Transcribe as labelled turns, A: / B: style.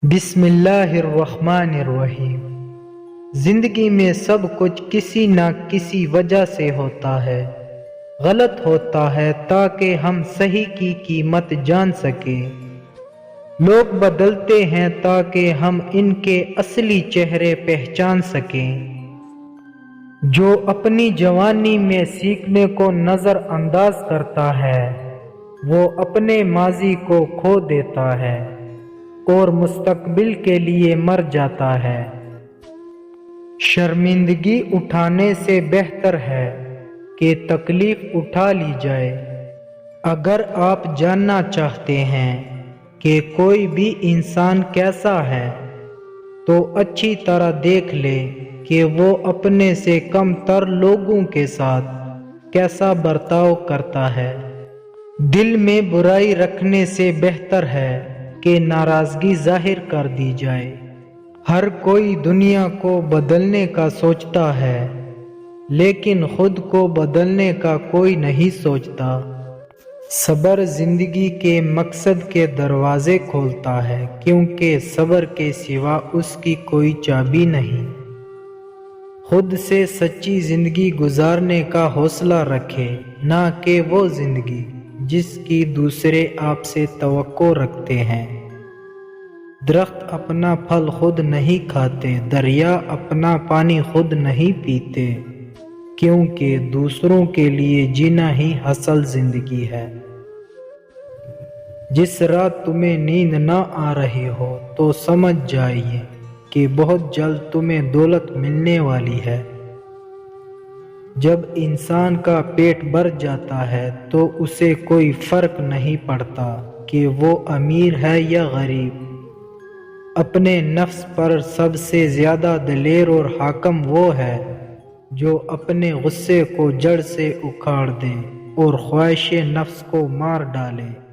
A: بسم اللہ الرحمن الرحیم۔ زندگی میں سب کچھ کسی نہ کسی وجہ سے ہوتا ہے، غلط ہوتا ہے تاکہ ہم صحیح کی قیمت جان سکیں۔ لوگ بدلتے ہیں تاکہ ہم ان کے اصلی چہرے پہچان سکیں۔ جو اپنی جوانی میں سیکھنے کو نظر انداز کرتا ہے وہ اپنے ماضی کو کھو دیتا ہے اور مستقبل کے لیے مر جاتا ہے۔ شرمندگی اٹھانے سے بہتر ہے کہ تکلیف اٹھا لی جائے۔ اگر آپ جاننا چاہتے ہیں کہ کوئی بھی انسان کیسا ہے تو اچھی طرح دیکھ لیں کہ وہ اپنے سے کم تر لوگوں کے ساتھ کیسا برتاؤ کرتا ہے۔ دل میں برائی رکھنے سے بہتر ہے کہ ناراضگی ظاہر کر دی جائے۔ ہر کوئی دنیا کو بدلنے کا سوچتا ہے لیکن خود کو بدلنے کا کوئی نہیں سوچتا۔ صبر زندگی کے مقصد کے دروازے کھولتا ہے کیونکہ صبر کے سوا اس کی کوئی چابی نہیں۔ خود سے سچی زندگی گزارنے کا حوصلہ رکھے، نہ کہ وہ زندگی جس کی دوسرے آپ سے توقع رکھتے ہیں۔ درخت اپنا پھل خود نہیں کھاتے، دریا اپنا پانی خود نہیں پیتے، کیونکہ دوسروں کے لیے جینا ہی اصل زندگی ہے۔ جس رات تمہیں نیند نہ آ رہی ہو تو سمجھ جائیے کہ بہت جلد تمہیں دولت ملنے والی ہے۔ جب انسان کا پیٹ بھر جاتا ہے تو اسے کوئی فرق نہیں پڑتا کہ وہ امیر ہے یا غریب۔ اپنے نفس پر سب سے زیادہ دلیر اور حاکم وہ ہے جو اپنے غصے کو جڑ سے اکھاڑ دے اور خواہش نفس کو مار ڈالے۔